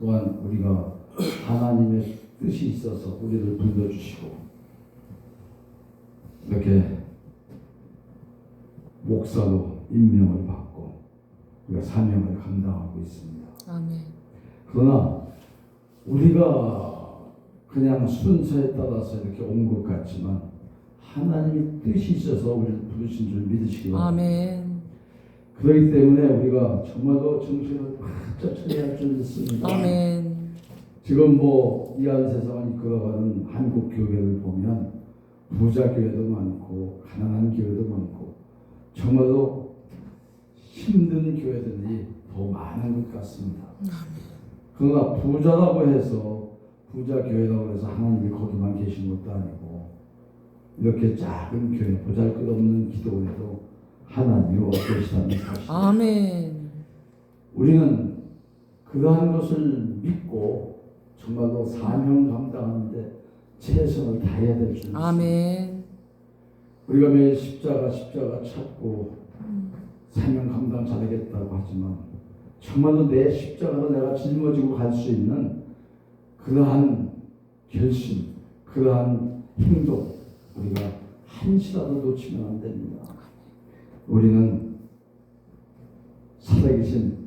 또한 우리가 하나님의 뜻이 있어서 우리를 불러주시고 이렇게 목사로 임명을 받고 우리가 사명을 감당하고 있습니다. 아멘. 그러나 우리가 그냥 순서에 따라서 이렇게 온 것 같지만 하나님의 뜻이 있어서 우리를 부르신 줄 믿으시기 바랍니다. 아멘. 그렇기 때문에 우리가 정말로 정신을 바짝 차려야 할 줄 믿습니다. 아멘. 지금 이한 세상을 이끌어가는 한국 교회를 보면 부자 교회도 많고 가난한 교회도 많고 정말로 힘든 교회들이 더 많은 것 같습니다. 그러나 부자라고 해서 부자 교회라고 해서 하나님이 거기만 계신 것도 아니고 이렇게 작은 교회 보잘것없는 기도원에도 하나님이 와 계시다는 사실. 아멘. 우리는 그러한 것을 믿고 정말로 사명 감당하는데 최선을 다해야 될 줄 믿습니다. 아멘. 우리가 매일 십자가 찾고 사명 감당 잘하겠다고 하지만 정말로 내 십자가로 내가 짊어지고 갈 수 있는 그러한 결심, 그러한 행동 우리가 한시라도 놓치면 안 됩니다. 우리는 살아계신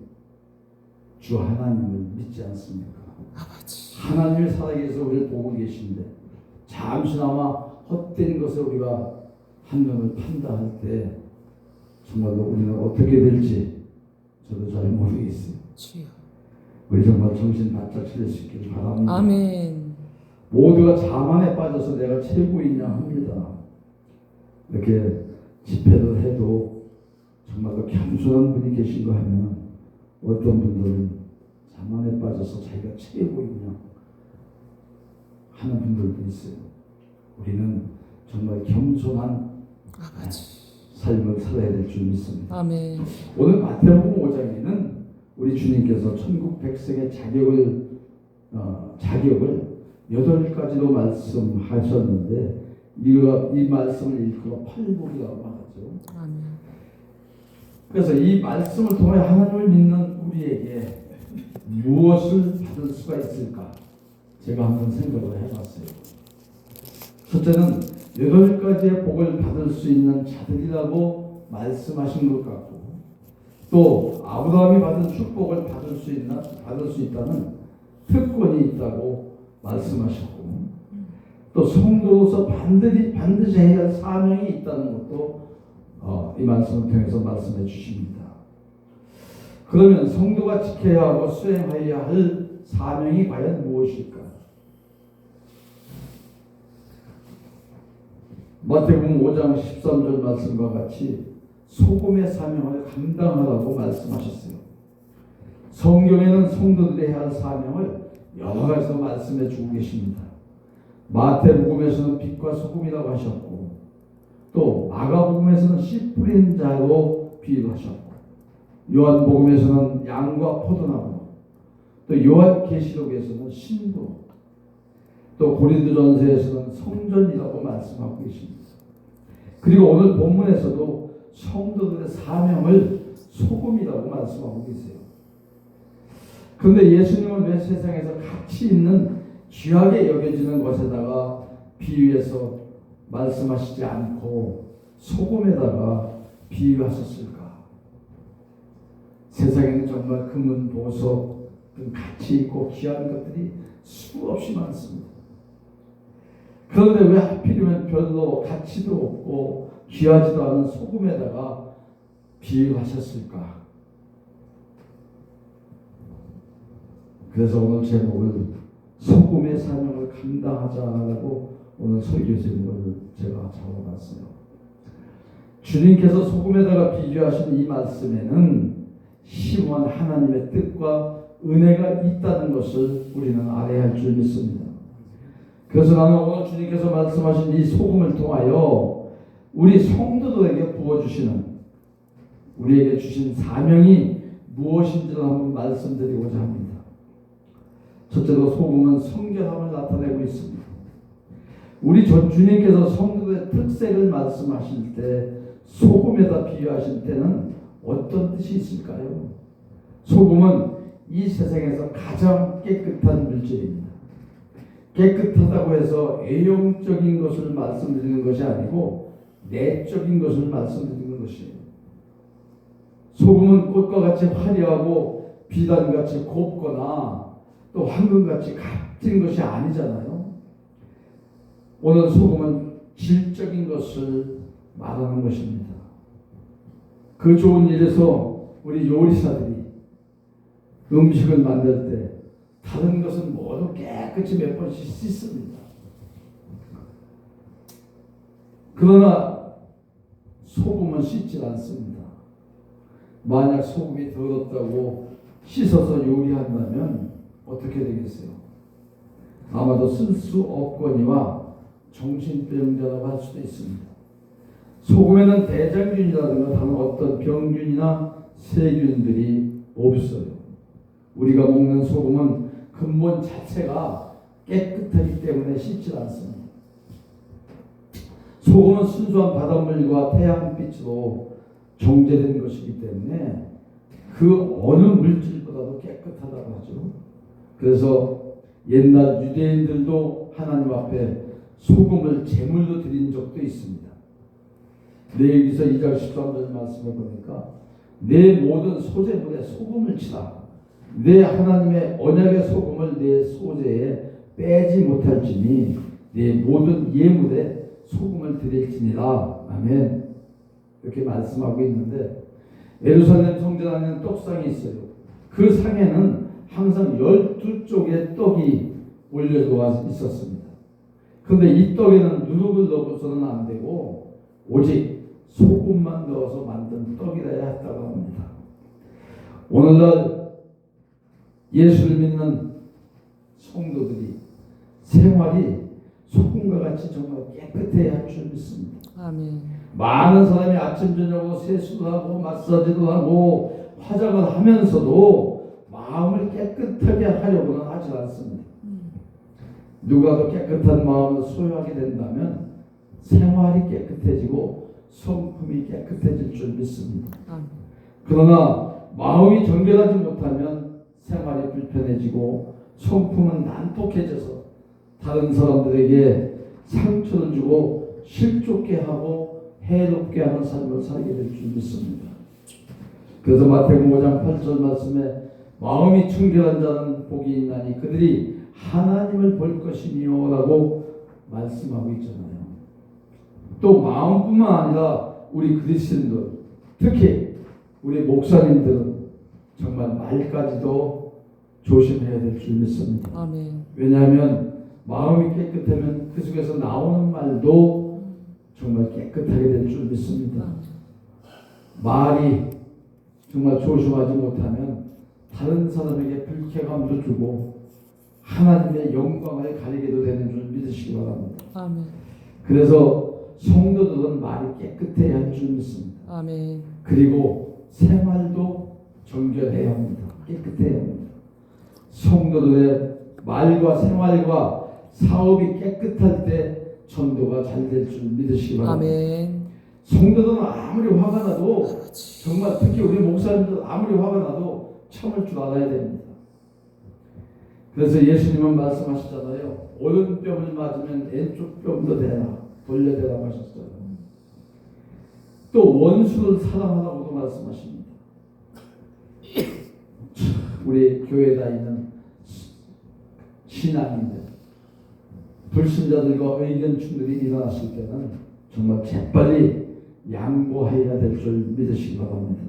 주 하나님을 믿지 않습니까? 아버지. 하나님이 살아계셔서 우리를 보고 계신데 잠시나마 헛된 것을 우리가 한눈을 판단할 때 정말로 우리는 어떻게 될지 저도 잘 모르겠어요. 주여. 우리 정말 정신 바짝 차릴 수 있기를 바랍니다. 아멘. 모두가 자만에 빠져서 내가 최고이냐 합니다. 이렇게 집회를 해도 정말로 겸손한 분이 계신 거 하면 어떤 분들은 자만에 빠져서 자기가 최고이냐 하는 분들도 있어요. 우리는 정말 겸손한 아버지. 삶을 살아야 될 줄 믿습니다. 아멘. 오늘 마태복음 5장에는 우리 주님께서 천국 백성의 자격을 8가지로 말씀하셨는데 이 말씀을 일컬어 팔복이라고 하죠. 아멘. 그래서 이 말씀을 통해 하나님을 믿는 우리에게 무엇을 받을 수가 있을까? 제가 한번 생각을 해봤어요. 첫째는 8가지의 복을 받을 수 있는 자들이라고 말씀하신 것 같고 또 아브라함이 받은 축복을 받을 수 있다는 특권이 있다고 말씀하셨고 또 성도로서 반드시 해야 할 사명이 있다는 것도 이 말씀을 통해서 말씀해 주십니다. 그러면 성도가 지켜야 하고 수행해야 할 사명이 과연 무엇일까? 마태복음 5장 13절 말씀과 같이 소금의 사명을 감당하라고 말씀하셨어요. 성경에는 성도들이 해야 할 사명을 여러 가지로 말씀해 주고 계십니다. 마태복음에서는 빛과 소금이라고 하셨고 또 마가복음에서는 씨 뿌린 자로 비유하셨고 요한복음에서는 양과 포도나무 또 요한계시록에서는 신부 또 고린도전서에서는 성전이라고 말씀하고 계십니다. 그리고 오늘 본문에서도 성도들의 사명을 소금이라고 말씀하고 계세요. 그런데 예수님은 왜 세상에서 가치 있는 귀하게 여겨지는 것에다가 비유해서 말씀하시지 않고 소금에다가 비유하셨을까? 세상에는 정말 금은 보석 등 가치 있고 귀한 것들이 수없이 많습니다. 그런데 왜 하필이면 별로 가치도 없고 귀하지도 않은 소금에다가 비유하셨을까? 그래서 오늘 제목을 소금의 사명을 감당하자라고 오늘 설교 제목을 제가 적어봤어요. 주님께서 소금에다가 비유하신 이 말씀에는 심오한 하나님의 뜻과 은혜가 있다는 것을 우리는 알아야 할 줄 믿습니다. 그래서 나는 오늘 주님께서 말씀하신 이 소금을 통하여 우리 성도들에게 부어주시는 우리에게 주신 사명이 무엇인지를 한번 말씀드리고자 합니다. 첫째로 소금은 성결함을 나타내고 있습니다. 우리 주님께서 성도의 특색을 말씀하실 때 소금에다 비유하실 때는 어떤 뜻이 있을까요? 소금은 이 세상에서 가장 깨끗한 물질입니다. 깨끗하다고 해서 외형적인 것을 말씀드리는 것이 아니고 내적인 것을 말씀드리는 것이에요. 소금은 꽃과 같이 화려하고 비단같이 곱거나 또 황금같이 값진 것이 아니잖아요. 오늘 소금은 질적인 것을 말하는 것입니다. 그 좋은 일에서 우리 요리사들이 음식을 만들 때 다른 것은 모두 깨끗이 몇 번씩 씻습니다. 그러나 소금은 씻지 않습니다. 만약 소금이 더럽다고 씻어서 요리한다면 어떻게 되겠어요? 아마도 쓸 수 없거니와 정신병자라고 할 수도 있습니다. 소금에는 대장균이라든가 다른 어떤 병균이나 세균들이 없어요. 우리가 먹는 소금은 근본 자체가 깨끗하기 때문에 씻지 않습니다. 소금은 순수한 바닷물과 태양빛으로 정제된 것이기 때문에 그 어느 물질보다도 깨끗하다고 하죠. 그래서 옛날 유대인들도 하나님 앞에 소금을 제물로 드린 적도 있습니다. 레위기서 2장 13절 말씀을 보니까 내 모든 소제물에 소금을 치라. 내 하나님의 언약의 소금을 내 소제에 빼지 못할지니 내 모든 예물에 소금을 드릴지니라. 아멘. 이렇게 말씀하고 있는데 예루살렘 성전 안에는 떡상이 있어요. 그 상에는 항상 12쪽의 떡이 올려져 있었습니다. 그런데 이 떡에는 누룩을 넣어서는 안 되고 오직 소금만 넣어서 만든 떡이라야 했다고 합니다. 오늘날 예수를 믿는 성도들이 생활이 소금과 같이 정말 깨끗해야 할 줄 믿습니다. 아멘. 많은 사람이 아침 저녁으로 세수도 하고 마사지도 하고 화장을 하면서도 마음을 깨끗하게 하려고는 하지 않습니다. 누가 더 깨끗한 마음을 소유하게 된다면 생활이 깨끗해지고 성품이 깨끗해질 줄 믿습니다. 그러나 마음이 정결하지 못하면 생활이 불편해지고 성품은 난폭해져서 다른 사람들에게 상처를 주고 실족게 하고 해롭게 하는 삶을 살게 될 줄 믿습니다. 그래서 마태복음 5장 8절 말씀에 마음이 청결한 자는 복이 있나니 그들이 하나님을 볼 것이니요 라고 말씀하고 있잖아요. 또 마음뿐만 아니라 우리 그리스도인들, 특히 우리 목사님들은 정말 말까지도 조심해야 될 줄 믿습니다. 아멘. 왜냐하면 마음이 깨끗하면 그 속에서 나오는 말도 정말 깨끗하게 될 줄 믿습니다. 말이 정말 조심하지 못하면 다른 사람에게 불쾌감도 주고 하나님의 영광을 가리게도 되는 줄 믿으시기 바랍니다. 아멘. 그래서 성도들은 말이 깨끗해야 할 줄 믿습니다. 아멘. 그리고 생활도 정결해야 합니다. 깨끗해야 합니다. 성도들의 말과 생활과 사업이 깨끗할 때 전도가 잘 될 줄 믿으시기 바랍니다. 아멘. 성도들은 아무리 화가 나도 정말 특히 우리 목사님들 아무리 화가 나도 참을 줄 알아야 됩니다. 그래서 예수님은 말씀하시잖아요. 오른뼘을 맞으면 왼쪽 뼘도 대라 돌려대라고 하셨어요. 또 원수를 사랑하라고도 말씀하십니다. 우리 교회에 다니는 신앙인들 불신자들과 의견 충돌이 일어났을 때는 정말 재빨리 양보해야 될 줄 믿으시기 바랍니다.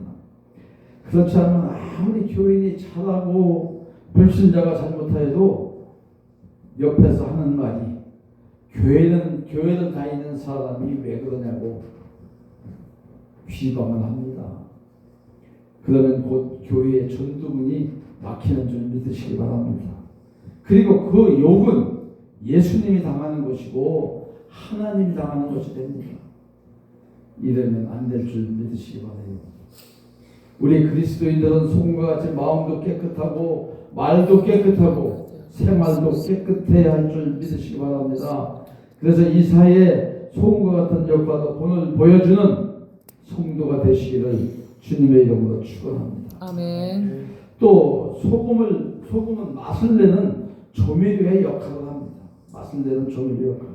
그렇지 않으면 아무리 교인이 잘하고 불신자가 잘못하여도 옆에서 하는 말이 교회를 다니는 사람이 왜 그러냐고 비방을 합니다. 그러면 곧 교회의 전두문이 막히는 줄 믿으시기 바랍니다. 그리고 그 욕은 예수님이 당하는 것이고 하나님이 당하는 것이 됩니다. 이러면 안 될 줄 믿으시기 바라요. 우리 그리스도인들은 소금과 같이 마음도 깨끗하고 말도 깨끗하고 생활도 깨끗해야 할 줄 믿으시기 바랍니다. 그래서 이 사회에 소금과 같은 역사도 본을 보여주는 성도가 되시기를 주님의 이름으로 축원합니다. 아멘. 또 소금은 맛을 내는 조미료의 역할을 합니다. 맛을 내는 조미료 역할.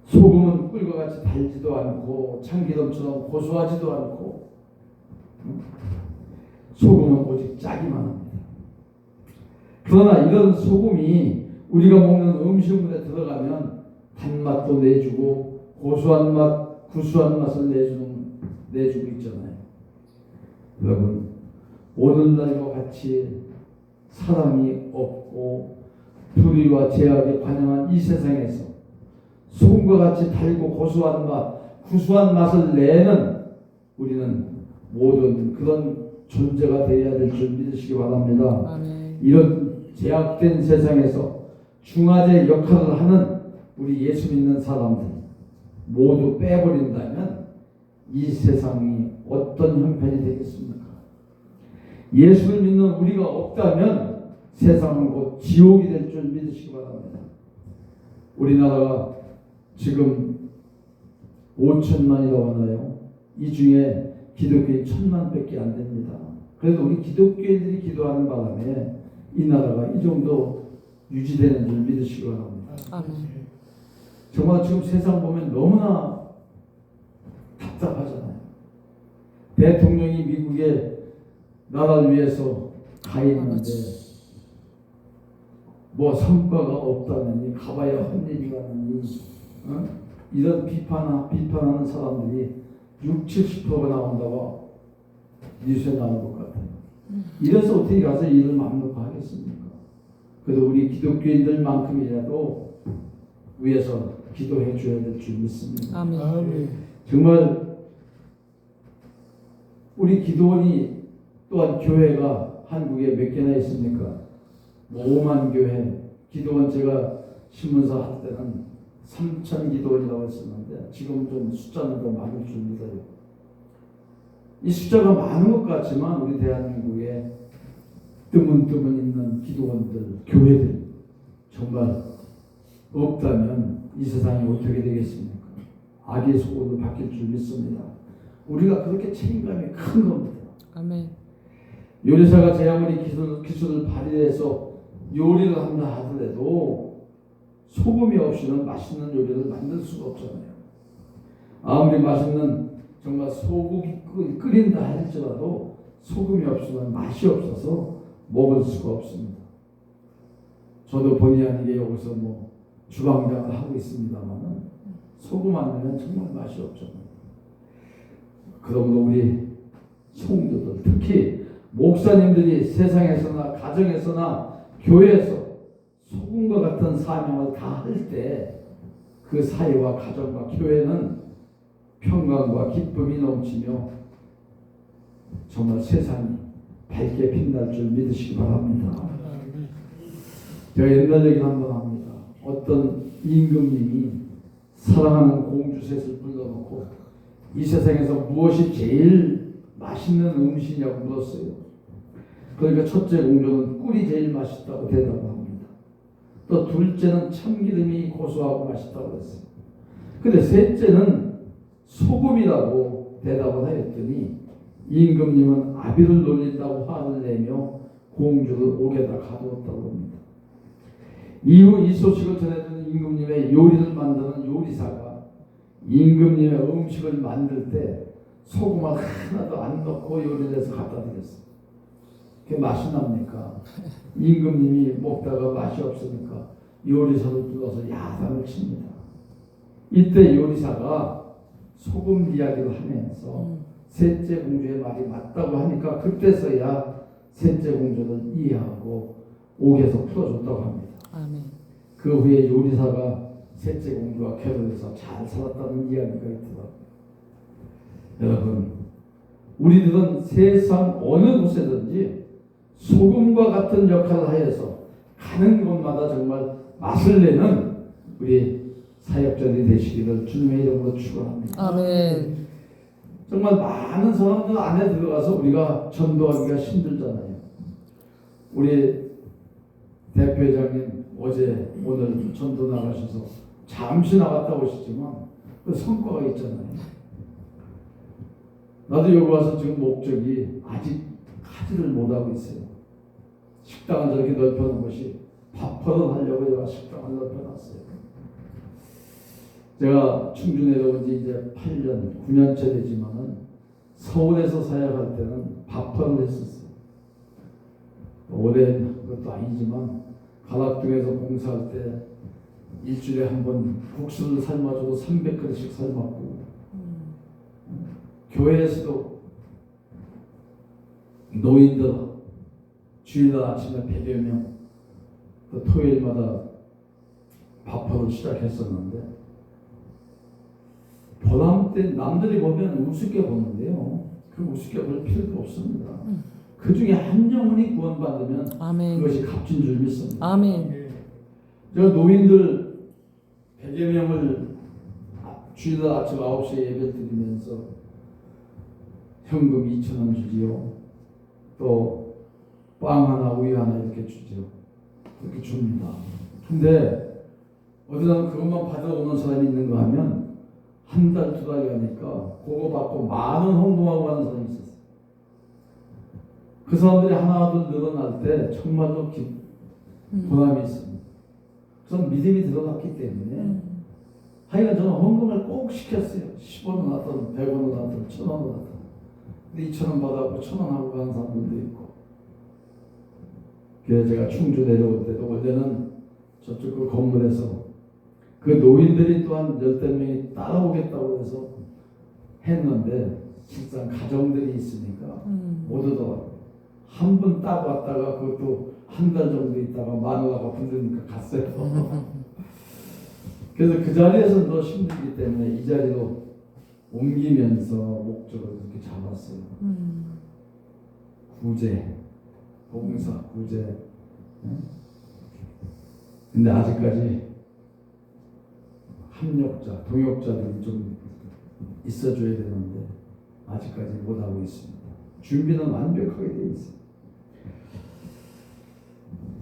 소금은 꿀과 같이 달지도 않고 참기름처럼 고소하지도 않고 소금은 오직 짜기만 합니다. 그러나 이런 소금이 우리가 먹는 음식물에 들어가면 단맛도 내주고 고소한 맛, 구수한 맛을 내주고 있잖아요. 여러분, 오늘날과 같이 사랑이 없고 불의와 제약에 관영한 이 세상에서 소금과 같이 달고 고소한 맛, 구수한 맛을 내는 우리는 모든 그런 존재가 되어야 될 줄 믿으시기 바랍니다. 아멘. 이런 제약된 세상에서 중화제 역할을 하는 우리 예수 믿는 사람들 모두 빼버린다면 이 세상이 어떤 형편이 되겠습니까? 예수를 믿는 우리가 없다면 세상은 곧 지옥이 될 줄 믿으시기 바랍니다. 우리나라가 지금 5천만이라고 하나요? 이 중에 기독교인 1,000만밖에 안 됩니다. 그래도 우리 기독교인들이 기도하는 바람에 이 나라가 이 정도 유지되는 줄 믿으시기 바랍니다. 아멘. 정말 지금 세상 보면 너무나 답답하잖아요. 대통령이 미국의 나라를 위해서 가 있는데 뭐 성과가 없다느니 가봐야 헛일이라느니 이런 비판하는 사람들이 60-70%가 나온다고 뉴스에 나온 것 같아요. 이래서 어떻게 가서 일을 마음놓고 하겠습니까? 그래도 우리 기독교인들만큼이라도 위해서 기도해 줘야 될 줄 믿습니다. 아멘. 정말 우리 기도원이 또한 교회가 한국에 몇 개나 있습니까? 5만 교회. 기도원 제가 신문사 할 때는 3천 기도원이라고 했었는데 지금 좀 숫자는 더 많을 줄 믿어요. 이 숫자가 많은 것 같지만 우리 대한민국에 뜨문뜨문 있는 기도원들, 교회들 정말 없다면 이 세상이 어떻게 되겠습니까? 악의 속으로 바뀔 줄 믿습니다. 우리가 그렇게 책임감이 큰 겁니다. 아멘. 요리사가 제 아무리 기술을 발휘해서 요리를 한다 하더라도 소금이 없이는 맛있는 요리를 만들 수가 없잖아요. 아무리 맛있는 정말 소고기 끓인다 할지라도 소금이 없으면 맛이 없어서 먹을 수가 없습니다. 저도 본의 아니게 여기서 뭐 주방장을 하고 있습니다만 소금 안 넣으면 정말 맛이 없잖아요. 그러므로 우리 성도들 특히 목사님들이 세상에서나 가정에서나 교회에서 소금과 같은 사명을 다 할 때 그 사회와 가정과 교회는 평강과 기쁨이 넘치며 정말 세상이 밝게 빛날 줄 믿으시기 바랍니다. 제가 옛날 얘기를 한번 합니다. 어떤 임금님이 사랑하는 공주셋을 불러놓고 이 세상에서 무엇이 제일 맛있는 음식이냐고 물었어요. 그러니까 첫째 공주는 꿀이 제일 맛있다고 대답합니다. 또 둘째는 참기름이 고소하고 맛있다고 했어요. 근데 셋째는 소금이라고 대답을 하였더니 임금님은 아비를 놀린다고 화를 내며 공주를 옥에다 가두었다고 합니다. 이후 이 소식을 전해준 임금님의 요리를 만드는 요리사가 임금님의 음식을 만들 때 소금을 하나도 안 넣고 요리를 해서 갖다 드렸어요. 그게 맛이 납니까? 임금님이 먹다가 맛이 없으니까 요리사를 불러서 야단을 칩니다. 이때 요리사가 소금 이야기를 하면서 셋째 공주의 말이 맞다고 하니까 그때서야 셋째 공주를 이해하고 옥에서 풀어줬다고 합니다. 아멘. 그 후에 요리사가 셋째 공주와 결혼해서 잘 살았다는 이야기가 있더라고요. 여러분, 우리들은 세상 어느 곳에든지 소금과 같은 역할을 하여서 가는 곳마다 정말 맛을 내는 우리 사역자들이 되시기를 주님의 이름으로 축원합니다. 아멘. 정말 많은 사람들 안에 들어가서 우리가 전도하기가 힘들잖아요. 우리 대표회장님 어제 오늘 전도 나가셔서 잠시 나갔다 오시지만 그 성과가 있잖아요. 나도 여기 와서 지금 목적이 아직 하지를 못하고 있어요. 식당을 저렇게 넓혀놓은 것이 밥버릇 하려고 제가 식당을 넓혀놨어요. 제가 충주 내려온 지 이제 8년, 9년째 되지만은 서울에서 사역할 때는 밥버릇 했었어요. 오랜 것도 아니지만 가락동에서 봉사할 때 일주일에 한 번 국수를 삶아줘도 300그릇씩 삶았고, 교회에서도 노인들 주일날 아침에 100여 명, 또 토요일마다 밥버릇 시작했었는데, 보람 때 남들이 보면 우습게 보는데요, 그 우습게 볼 필요도 없습니다. 그 중에 한 영혼이 구원받으면 아멘. 그것이 값진 줄 믿습니다. 아멘. 제가 노인들 100여 명을 주일날 아침 9시에 예배 드리면서 현금 2,000원 주지요. 또 빵 하나, 우유 하나 이렇게 주죠. 그렇게 줍니다. 근데 어디서 그것만 받아오는 사람이 있는가 하면 한 달, 두 달이 가니까 그거 받고 10,000원 헌금하고 가는 사람이 있었어요. 그 사람들이 하나둘 늘어날 때 정말로 보람이 있습니다. 그래서 믿음이 들어갔기 때문에 하여간 저는 헌금을 꼭 시켰어요. 10원은 왔든 100원은 왔든 1,000원은 왔든. 근데 2,000원 받아고 1,000원 하고 가는 사람들도 있고. 그래서 제가 충주 내려올 때도 원래는 저쪽 그 건물에서 그 노인들이 또한 10명이 따라오겠다고 해서 했는데 실상 가정들이 있으니까 못 오더라고요. 한 분 딱 왔다가 그것도 한 달 정도 있다가 마누라가 부르니까 갔어요. 그래서 그 자리에서 더 힘들기 때문에 이 자리로 옮기면서 목적을 그렇게 잡았어요. 구제, 봉사, 구제. 근데 아직까지 협력자, 동역자들이 좀 있어줘야 되는데 아직까지 못하고 있습니다. 준비는 완벽하게 되어 있습니다.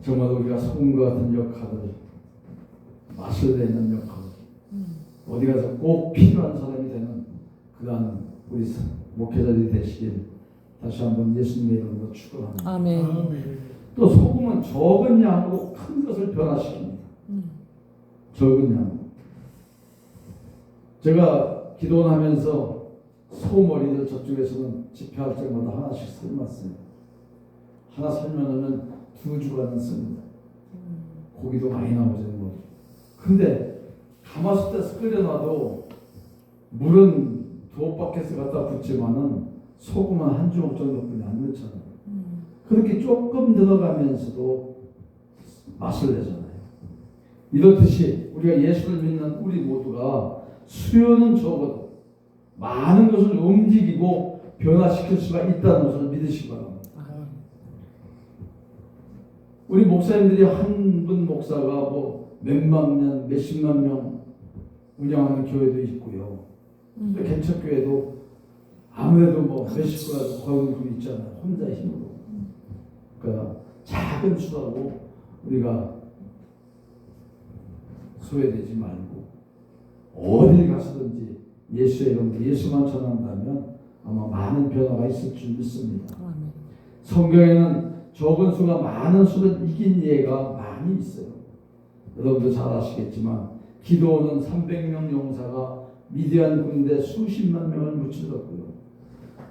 정말 우리가 소금과 같은 역할을, 맛을 내는 역할, 어디 가서 꼭 필요한 사람이 되는 그러한 우리 목회자들이 되시길 다시 한번 예수님의 이름으로 축원합니다. 아멘. 또 소금은 적은 양으로 큰 것을 변화시킵니다. 적은 양. 제가 기도하면서 소머리를 저쪽에서는 집회할 때마다 하나씩 삶았어요. 하나 삶으면 2주간은 씁니다. 고기도 많이 나오잖아요. 뭐. 근데 가마솥에서 끓여놔도 물은 2바켓을 갖다 붓지만은 소금은 한 주먹 정도뿐이 안 넣잖아요. 그렇게 조금 들어가면서도 맛을 내잖아요. 이렇듯이 우리가 예수를 믿는 우리 모두가 수요는 적어도 많은 것을 움직이고 변화시킬 수가 있다는 것을 믿으시기 바랍니다. 우리 목사님들이 한 분 목사가 뭐 몇만 명, 몇십만 명 운영하는 교회도 있고요. 또 개척교회도 아무래도 뭐 몇십 가지 거의 있잖아요. 혼자 힘으로. 그러니까 작은 수라고 우리가 소외되지 말고 어딜 가서든지 예수의 이름으로 예수만 전한다면 아마 많은 변화가 있을 줄 믿습니다. 성경에는 적은 수가 많은 수를 이긴 예가 많이 있어요. 여러분도 잘 아시겠지만 기도는 300명 용사가 미디안 군대 수십만 명을 무찔렀고요.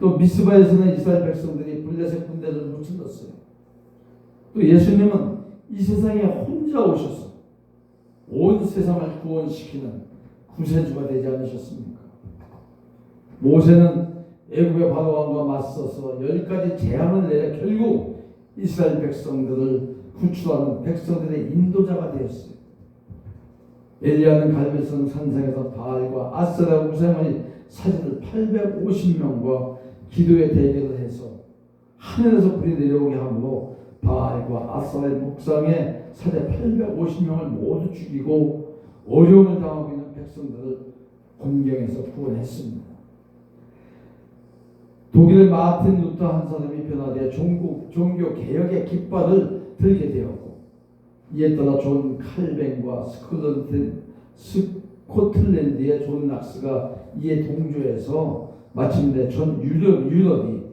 또 미스바에서는 이스라엘 백성들이 블레셋 군대를 무찔렀어요. 또 예수님은 이 세상에 혼자 오셔서 온 세상을 구원시키는 구세주가 되지 않으셨습니까? 모세는 애굽의 바로왕과 맞서서 10가지 재앙을 내려 결국 이스라엘 백성들을 구출하는 백성들의 인도자가 되었어요. 엘리야는 갈멜산 산상에서 바알과 아세라 우상의 사제들 850명과 기도의 대결을 해서 하늘에서 불이 내려오게 함으로 바알과 아세라의 목상의 사제 850명을 모두 죽이고 어려움을 당하고 있는 백성들을 곤경에서 구원했습니다. 독일의 마틴 루터 한 사람이 변화되어 종교 개혁의 깃발을 들게 되었고, 이에 따라 존 칼뱅과 스코틀랜드의 존 낙스가 이에 동조해서 마침내 전 유럽이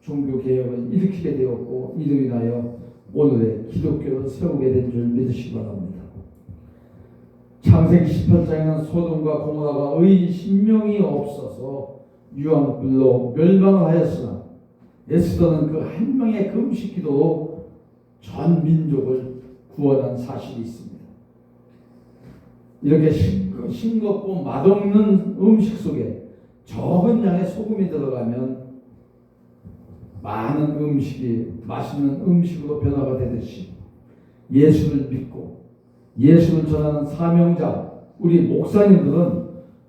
종교 개혁을 일으키게 되었고 이로 인하여 오늘의 기독교를 세우게 된 줄 믿으시기 바랍니다. 창세기 18장에는 소돔과 고모라가 의인 신명이 없어서 유황불로 멸망을 하였으나 에스더는 그 한 명의 금식 기도로 전 민족을 구원한 사실이 있습니다. 이렇게 싱겁고 맛없는 음식 속에 적은 양의 소금이 들어가면 많은 음식이 맛있는 음식으로 변화가 되듯이 예수를 믿고 예수를 전하는 사명자 우리 목사님들은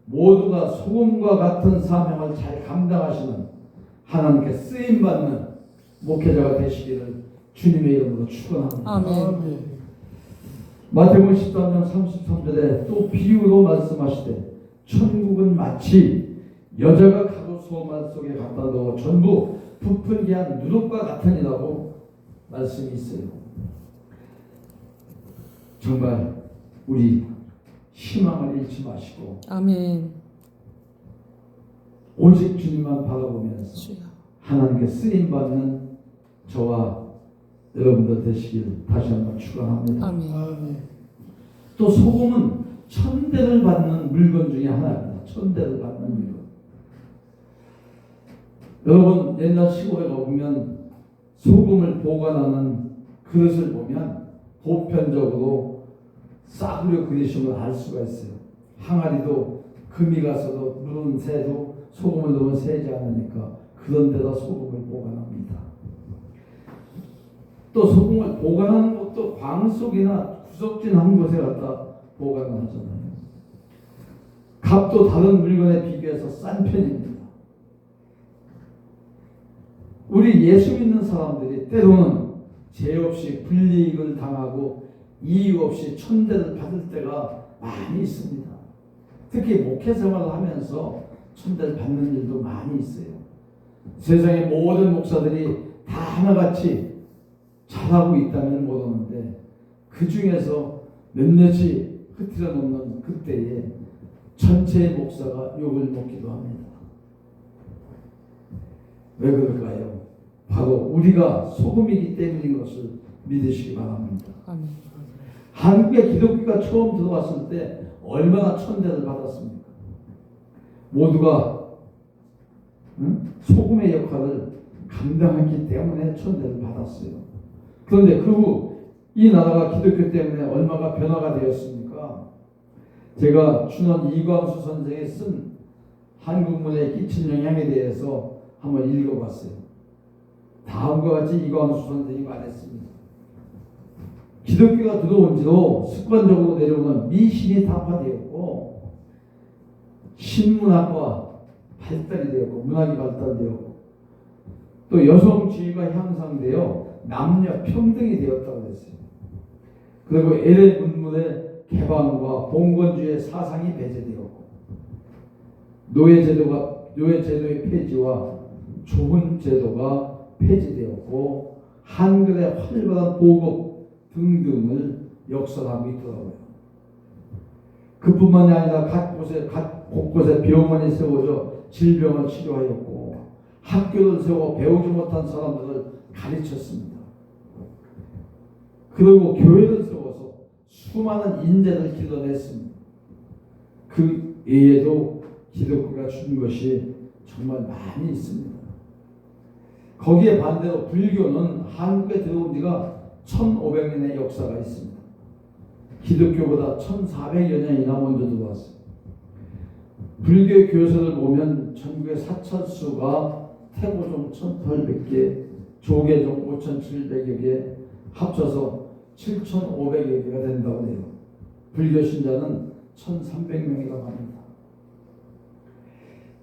모두가 소금과 같은 사명을 잘 감당하시는 하나님께 쓰임받는 목회자가 되시기를 주님의 이름으로 축원합니다. 아멘. 마태복음 13장 33절에 또 비유로 말씀하시되 천국은 마치 여자가 가루 소말 속에 갖다 넣어 전부 부풀게 한 누룩과 같으니라고 말씀이 있어요. 정말 우리 희망을 잃지 마시고 아멘. 오직 주님만 바라보면서 주여. 하나님께 쓰임받는 저와 여러분들 되시길 다시 한번 축원합니다. 아멘. 또 소금은 천대를 받는 물건 중에 하나입니다. 천대를 받는 물건. 여러분 옛날 시골에 가보면 소금을 보관하는 그릇을 보면 보편적으로 싸구려 그릇임을 알 수가 있어요. 항아리도 금이 가서도 물은 새도 소금을 넣으면 새지 않으니까 그런 데다 소금을 보관합니다. 또 소금을 보관하는 것도 광 속이나 구석진한 곳에 갖다 보관을 하잖아요. 값도 다른 물건에 비교해서 싼 편입니다. 우리 예수 믿는 사람들이 때로는 죄 없이 불이익을 당하고 이유 없이 천대를 받을 때가 많이 있습니다. 특히 목회 생활을 하면서 천대를 받는 일도 많이 있어요. 세상의 모든 목사들이 다 하나같이 잘하고 있다면 모르는데 그 중에서 몇몇이 흐트려 놓는 그때에 전체 목사가 욕을 먹기도 합니다. 왜 그럴까요? 바로 우리가 소금이기 때문인 것을 믿으시기 바랍니다. 아멘. 한국에 기독교가 처음 들어왔을 때 얼마나 천대를 받았습니까? 모두가 소금의 역할을 감당했기 때문에 천대를 받았어요. 그런데 그 후 이 나라가 기독교 때문에 얼마나 변화가 되었습니까? 제가 춘원 이광수 선생이 쓴 한국문화에 끼친 영향에 대해서 한번 읽어봤어요. 다음과 같이 이광수 선생이 말했습니다. 기독교가 들어온 지로 습관적으로 내려오는 미신이 타파되었고 신문학과 발달이 되었고 문학이 발달되었고 또 여성주의가 향상되어 남녀 평등이 되었다고 했어요. 그리고 LA 문물의 개방과 봉건주의 사상이 배제되었고 노예제도의 폐지와 조훈 제도가 폐지되었고 한글의 활발한 보급 등등을 역설하고 있더라고요. 그뿐만이 아니라 각 곳곳에 병원이 세워져 질병을 치료하였고 학교를 세워 배우지 못한 사람들을 가르쳤습니다. 그리고 교회를 세워서 수많은 인재를 길러냈습니다. 그 외에도 기독교가 준 것이 정말 많이 있습니다. 거기에 반대로 불교는 한국에 들어온 지가 1500년의 역사가 있습니다. 기독교보다 1400여 년이나 먼저 들어왔어요. 불교 교서를 보면 전국의 사찰수가 태고종 1800개, 조계종 5700여 개 합쳐서 7500여 개가 된다고 해요. 불교 신자는 1300명이라고 합니다.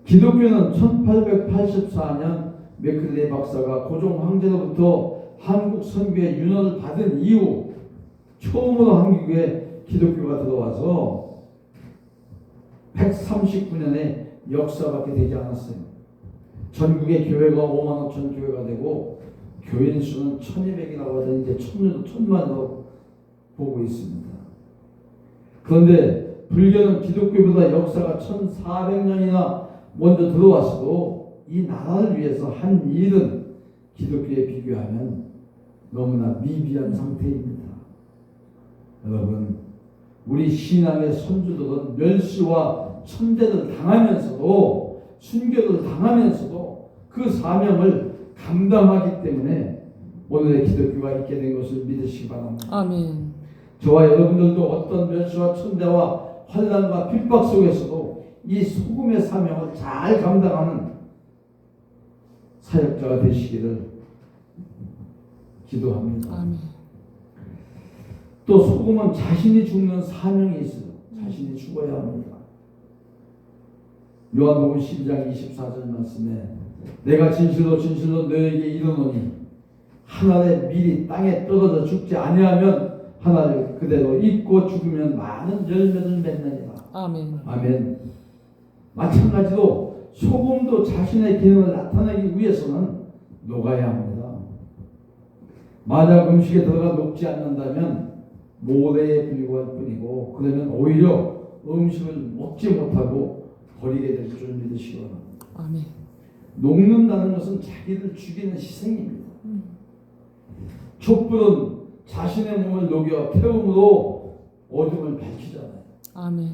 기독교는 1884년 맥클레이 박사가 고종 황제로부터 한국 선교의 윤허를 받은 이후 처음으로 한국에 기독교가 들어와서 139년의 역사밖에 되지 않았어요. 전국의 교회가 5만 5천 교회가 되고 교인 수는 1200이라고 하더니 이제 1000만으로 보고 있습니다. 그런데 불교는 기독교보다 역사가 1400년이나 먼저 들어왔어도 이 나라를 위해서 한 일은 기독교에 비교하면 너무나 미비한 상태입니다. 여러분, 우리 신앙의 선조들은 멸시와 천대를 당하면서도 순교를 당하면서도 그 사명을 감당하기 때문에 오늘의 기독교가 있게 된 것을 믿으시기 바랍니다. 아멘. 저와 여러분들도 어떤 멸시와 천대와 환난과 핍박 속에서도 이 소금의 사명을 잘 감당하는 사역자가 되시기를 기도합니다. 아멘. 또 소금은 자신이 죽는 사명이 있어요. 자신이 죽어야 합니다. 요한복음 12장 24절 말씀에 내가 진실로 진실로 너에게 이르노니 하늘에 미리 땅에 떨어져 죽지 아니하면 하나를 그대로 잊고 죽으면 많은 열매를 맺느니라. 아멘. 아멘. 마찬가지로 소금도 자신의 기능을 나타내기 위해서는 녹아야 합니다. 만약 음식에 들어가 녹지 않는다면 모래에 불과할 뿐이고 그러면 오히려 음식을 먹지 못하고 버리게 될 줄 믿으시기 바랍니다. 아멘. 녹는다는 것은 자기를 죽이는 희생입니다. 촛불은 자신의 몸을 녹여 태움으로 어둠을 밝히잖아요. 아멘.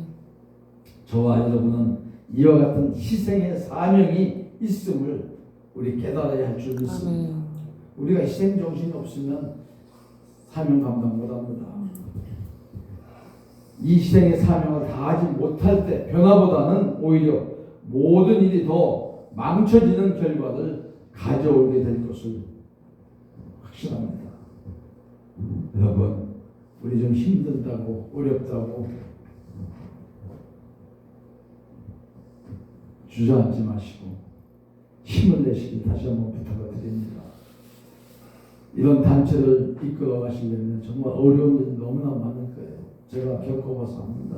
저와 여러분은 이와 같은 희생의 사명이 있음을 우리 깨달아야 할 줄 믿습니다. 아멘. 우리가 희생 정신이 없으면 사명 감당 못합니다. 이 희생의 사명을 다하지 못할 때 변화보다는 오히려 모든 일이 더 망쳐지는 결과를 가져오게 될 것을 확신합니다. 여러분, 우리 좀 힘들다고 어렵다고 주저앉지 마시고 힘을 내시기 다시 한번 부탁을 드립니다. 이런 단체를 이끌어 가시려면 정말 어려운 일이 너무나 많을 거예요. 제가 겪어봐서 압니다.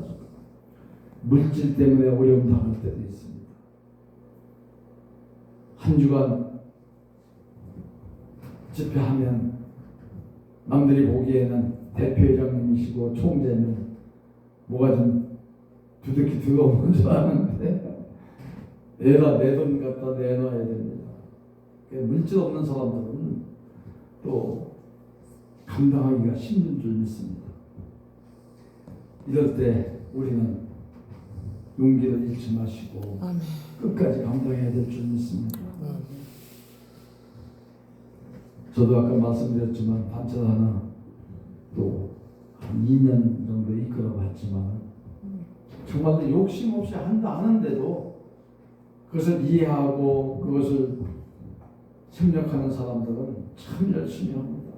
물질 때문에 어려움 당할 때도 있습니다. 한 주간 집회하면 남들이 보기에는 대표회장님이시고 총재는 뭐가 좀 두둑히 들어오는 줄 아는데 내가 내 돈 갖다 내놔야 됩니다. 물질 없는 사람들은 또 감당하기가 힘든 줄 믿습니다. 이럴 때 우리는 용기를 잃지 마시고 아멘. 끝까지 감당해야 될 줄 믿습니다. 저도 아까 말씀드렸지만 단체 하나 또 한 2년 정도 이끌어 봤지만 정말 욕심 없이 한다 하는데도 그것을 이해하고 그것을 협력하는 사람들은 참 열심히 합니다.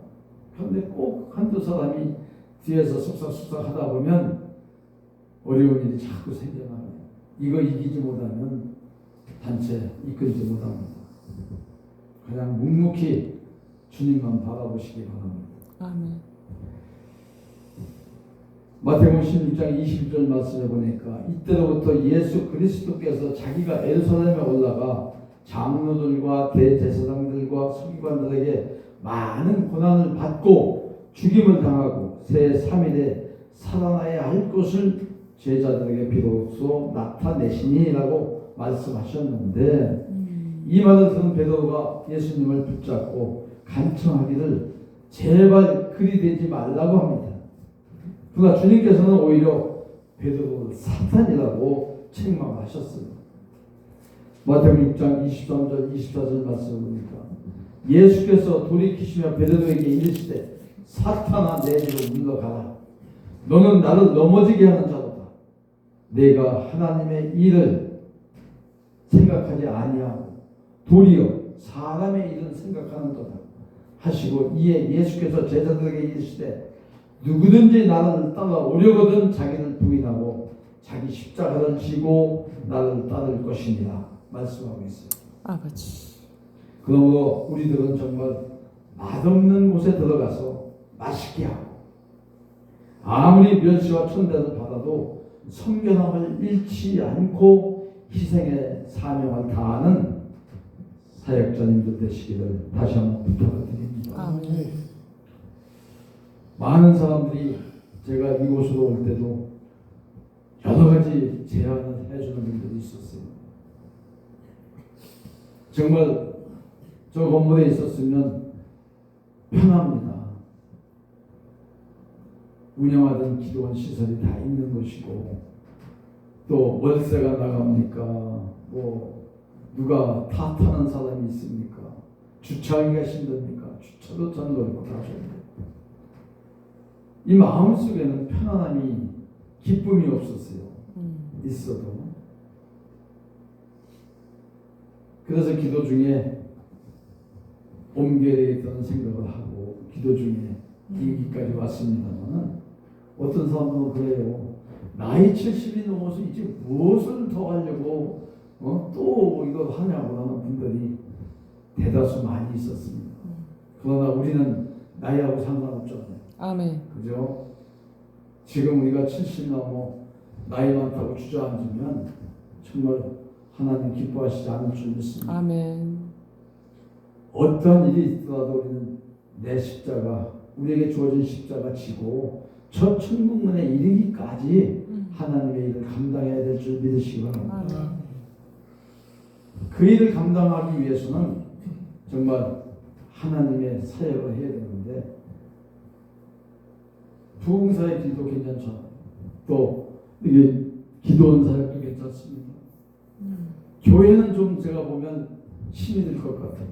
그런데 꼭 한두 사람이 뒤에서 쑥삭쑥삭 하다 보면 어려운 일이 자꾸 생겨나요. 이거 이기지 못하면 단체 이끌지 못합니다. 그냥 묵묵히 주님만 바라보시기 바랍니다. 아멘. 마태복음 16장 20절 말씀에 보니까 이때로부터 예수 그리스도께서 자기가 예루살렘에 올라가 장로들과 대제사장들과 서기관들에게 많은 고난을 받고 죽임을 당하고 새 3일에 살아나야 할 것을 제자들에게 비로소 나타내시니라고 말씀하셨는데 이 말을 들은 베드로가 예수님을 붙잡고 간청하기를 제발 그리 되지 말라고 합니다. 그러나 주님께서는 오히려 베드로를 사탄이라고 책망하셨어요. 마태복음 6장 23절 24절 말씀을 보니까 예수께서 돌이키시며 베드로에게 이르시되 사탄아 내게로 물러가라. 너는 나를 넘어지게 하는 자로다. 내가 하나님의 일을 생각하지 아니하고 도리어 사람의 일을 생각하는도다 하시고 이에 예수께서 제자들에게 이르시되 누구든지 나를 따라오려거든 자기를 부인하고 자기 십자가를 지고 나를 따를 것이니라 말씀하고 있어요. 아버지. 그러므로 우리들은 정말 맛없는 곳에 들어가서 맛있게 하고 아무리 멸시와 천대를 받아도 성결함을 잃지 않고 희생의 사명을 다하는 사역자님들 되시기를 다시 한번 부탁을 드립니다. 아멘. 많은 사람들이 제가 이곳으로 올 때도 여러 가지 제안을 해주는 분들이 있었어요. 정말 저 건물에 있었으면 편합니다. 운영하던 기도원 시설이 다 있는 것이고, 또 월세가 나갑니까? 뭐 누가 타 타는 사람이 있습니까? 주차하기가 힘듭니까? 주차도 전 넓고 다 좋은데 이 마음속에는 편안함이, 기쁨이 없었어요. 있어도. 그래서 기도 중에 옮겨야 되겠다는 생각을 하고 기도 중에 여기까지 왔습니다만, 어떤 사람은 그래요. 나이 70이 넘어서 이제 무엇을 더 하려고 또 이거 하냐고 하는 분들이 대다수 많이 있었습니다. 그러나 우리는 나이하고 상관없잖아요. 아멘. 그죠? 지금 우리가 70 넘어 나이 많다고 주저앉으면 정말 하나님 기뻐하시지 않을 줄 믿습니다. 아멘. 어떠한 일이 있더라도 우리는 내 십자가, 우리에게 주어진 십자가 지고 저 천국문에 이르기까지 하나님의 일을 감당해야 될 줄 믿으시기 바랍니다. 아멘. 그 일을 감당하기 위해서는 정말 하나님의 사역을 해야 되는데, 부흥사의 길도 괜찮죠. 또 이게 기도원 사역도 괜찮습니다. 교회는 좀 제가 보면 힘이 들 것 같아요.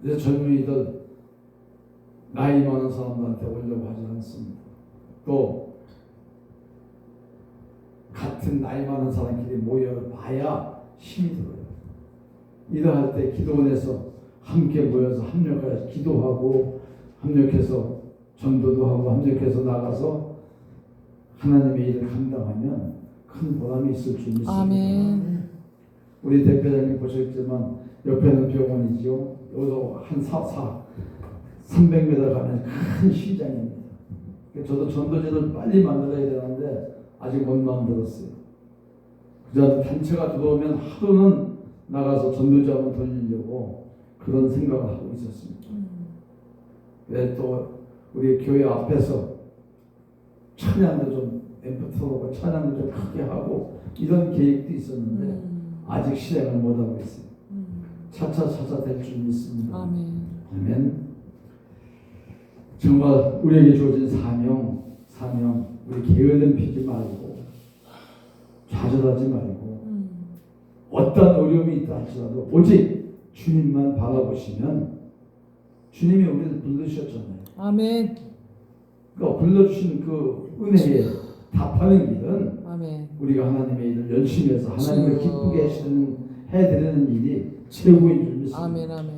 그래서 젊은이들, 나이 많은 사람들한테 오려고 하지 않습니다. 또 같은 나이 많은 사람끼리 모여봐야 힘이 들어요. 일을 할 때 기도원에서 함께 모여서 합력해서 기도하고, 합력해서 전도도 하고, 합력해서 나가서 하나님의 일을 감당하면 큰 보람이 있을 줄 믿습니다. 아멘. 우리 대표장님 보셨지만 옆에는 병원이죠. 여기서 한 300m 가면 큰 시장입니다. 저도 전도지를 빨리 만들어야 되는데 아직 못 만들었어요. 그저 단체가 들어오면 하루는 나가서 전도지 한번 돌리려고 그런 생각을 하고 있었습니다. 왜 또 우리 교회 앞에서 찬양도 좀 앰프 틀어놓고 찬양도 좀 크게 하고 이런 계획도 있었는데 아직 실행을 못하고 있어요. 차차 될 줄 믿습니다. 아멘. 아멘. 정말 우리에게 주어진 사명, 우리 게으름 피지 말고 좌절하지 말고 어떤 어려움이 있다 할지라도 오직 주님만 바라보시면, 주님이 우리를 부르셨잖아요. 아멘. 그러니까 불러주신 그 은혜에 답하는 길은 아멘. 우리가 하나님의 일을 열심히 해서 하나님을 기쁘게 해드리는 일이 최고인 줄 믿습니다. 아멘. 아멘.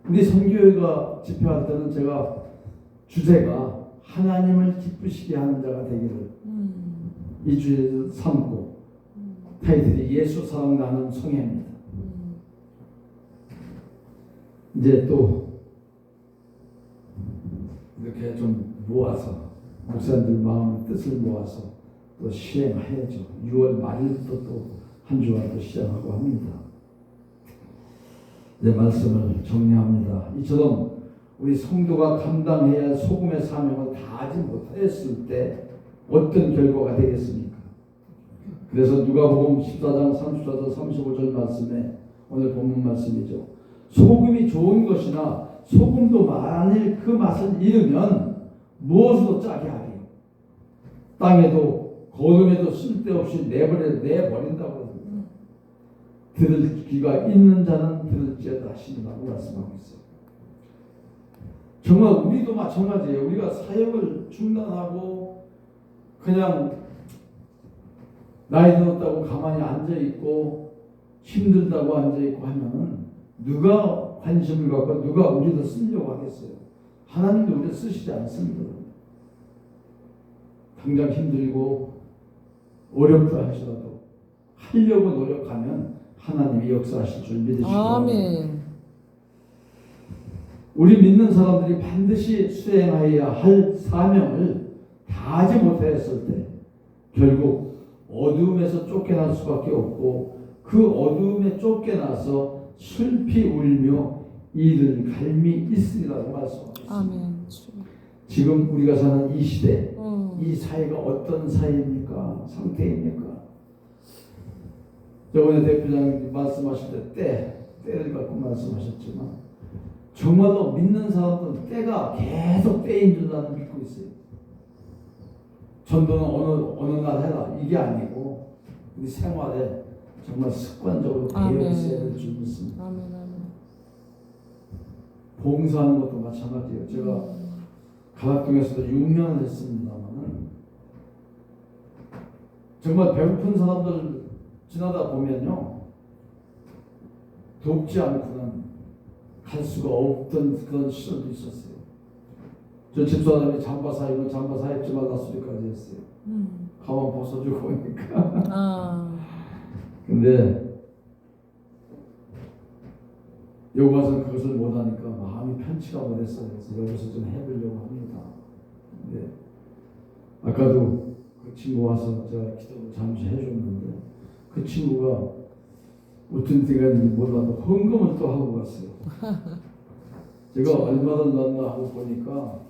우리 선교회가 집회할 때는 제가 주제가 하나님을 기쁘시게 하는 자가 되기를 이 주제를 삼고, 타이틀이 예수 사랑 나는 성회입니다. 이제 또 이렇게 좀 모아서 목사님들 마음 뜻을 모아서 또 시행해야죠. 6월 말일부터 또 한 주가 또 시작하고 합니다. 이제 말씀을 정리합니다. 이처럼 우리 성도가 감당해야 할 소금의 사명을 다하지 못했을 때 어떤 결과가 되겠습니까? 그래서 누가복음 14장 34절 35절 말씀에 오늘 본문 말씀이죠. 소금이 좋은 것이나 소금도 만일 그 맛을 잃으면 무엇으로 짜게 하리요? 땅에도 거름에도 쓸데없이 내버린다고 합니다. 들을 귀가 있는 자는 들을지어다 하신다고 말씀하고 있어요. 정말 우리도 마찬가지예요. 우리가 사역을 중단하고 그냥 나이 들었다고 가만히 앉아있고 힘들다고 앉아있고 하면은 누가 관심을 갖고 누가 우리를 쓰려고 하겠어요? 하나님도 우리를 쓰시지 않습니다. 당장 힘들고 어렵다 하시라도 하려고 노력하면 하나님이 역사하실 줄 믿으시고, 아멘. 우리 믿는 사람들이 반드시 수행하여야 할 사명을 다하지 못했을 때 결국 어두움에서 쫓겨날 수밖에 없고, 그 어두움에 쫓겨나서 슬피 울며 이를 갈미 있으리라고 말씀하고 있습니다. 아멘. 지금 우리가 사는 이 시대, 이 사회가 어떤 사회입니까? 상태입니까? 저번에 대표장님 말씀하실 때 때를 갖고 말씀하셨지만 정말로 믿는 사람들은 때가 계속 때인 줄 나는 믿고 있어요. 전도는 어느 날 해라 이게 아니고 우리 생활에 정말 습관적으로 배워 있어야 될 줄 믿습니다. 아멘, 아멘. 봉사하는 것도 마찬가지예요. 제가 가락동에서도 6년을 했습니다만은 정말 배고픈 사람들 지나다 보면요 돕지 않고는 갈 수가 없던 그런 시절도 있었어요. 저 집사람이 잠바 사입고 잠바 사입지 말라 소리까지 했어요. 가만 벗어주고 오니까. 근데 여기 와서 그것을 못하니까 마음이 편치가 못했어요. 그래서 여기서 좀 해보려고 합니다. 근데 아까도 그 친구 와서 제가 기도를 잠시 해줬는데 그 친구가 어떤 생각인지 몰라도 헌금을 또 하고 갔어요. 제가 얼마를 넣나 하고 보니까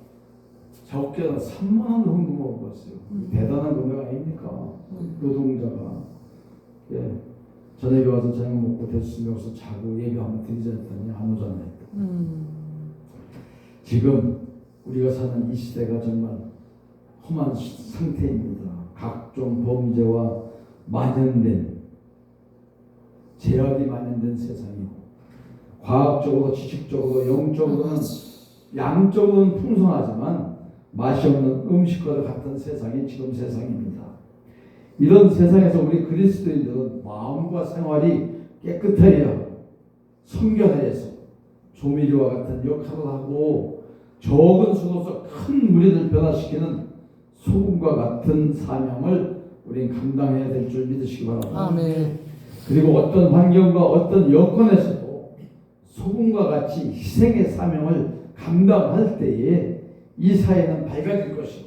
적게는 3만 원을 헌금하고 갔어요. 대단한 금액 아닙니까? 노동자가. 예. 저녁에 와서 저녁 먹고 대수님에 와서 자고 예배 한번 드리자 했더니 안 오잖아요. 지금 우리가 사는 이 시대가 정말 험한 상태입니다. 각종 범죄와 만연된 제약이 만연된 세상이고 과학적으로 지식적으로 영적으로는 양적으로는 풍성하지만 맛이 없는 음식과 같은 세상이 지금 세상입니다. 이런 세상에서 우리 그리스도인들은 마음과 생활이 깨끗해야 성결해서 조미료와 같은 역할을 하고 적은 수로서 큰 무리를 변화시키는 소금과 같은 사명을 우리는 감당해야 될 줄 믿으시기 바랍니다. 아멘. 그리고 어떤 환경과 어떤 여건에서도 소금과 같이 희생의 사명을 감당할 때에 이 사회는 밝아질 것이고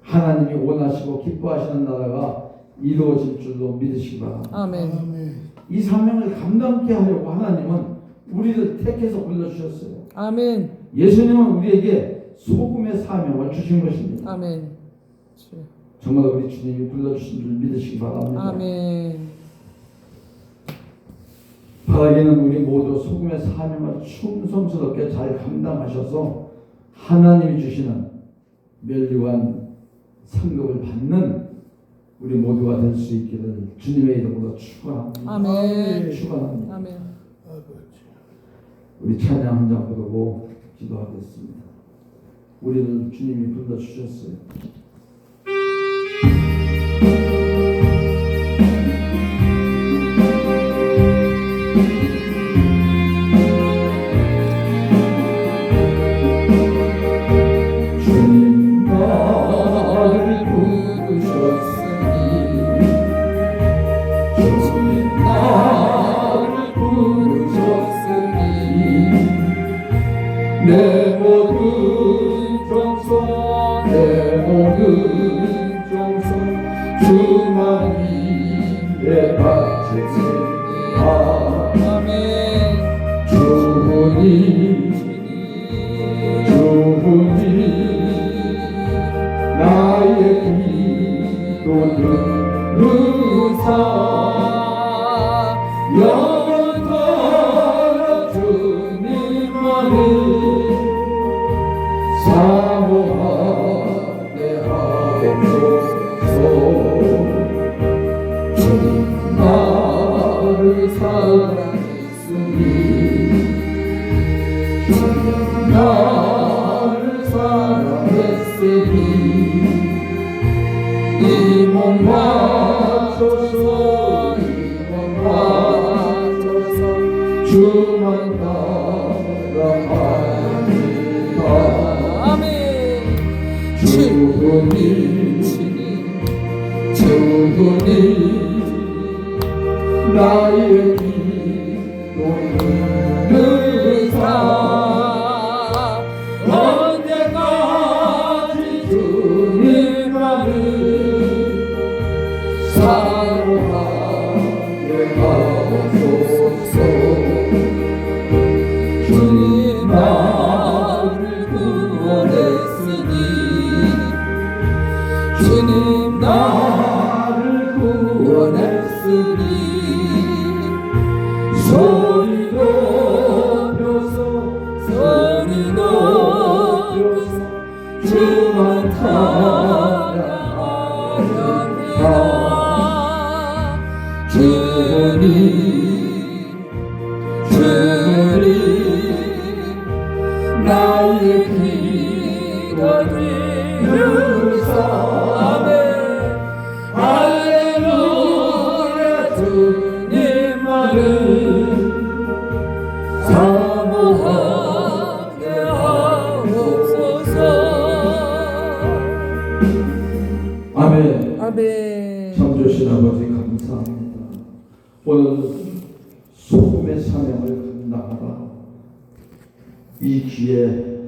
하나님이 원하시고 기뻐하시는 나라가 이루어질 줄로 믿으시기 바랍니다. 아멘. 이 사명을 감당케 하려고 하나님은 우리를 택해서 불러주셨어요. 아멘. 예수님은 우리에게 소금의 사명을 주신 것입니다. 아멘. 정말 우리 주님이 불러주신 줄 믿으시기 바랍니다. 아멘. 바라기는 우리 모두 소금의 사명을 충성스럽게 잘 감당하셔서 하나님이 주시는 멸류관 상급을 받는 우리 모두가 될 수 있기를 주님의 이름으로 축원합니다. 아멘. 축원합니다. 아멘. 우리 찬양 한 장 부르고 기도하겠습니다. 우리를 주님이 불러주셨어요. 주님 나를 부르셨으니 주님 나를 부르셨으니 내 모든 정성 내 모든 정성 주만 위에 바치리라. 아멘. 주님 나의 기도는 의사 영원한 주님만을 사모하게 하옵소서. 주님 나를 사랑했으니 주님 나를 사랑했으니 이 몸 맞춰서 이 몸 맞춰서 주만 따라갑니다. 아멘. 주님 나의 기도는 의사 언제까지 주님만을 사랑하게 하옵소서. 주님 나를 구원했으니 주님 나를 구원했으니 소리 높여서 나의 기도 들으사 아멘 할렐루야 주님만을 사모하게 하옵소서 아멘. 아멘 참 주신 아버지 감사합니다. 오늘 소금의 사명을 감당하라 이 기회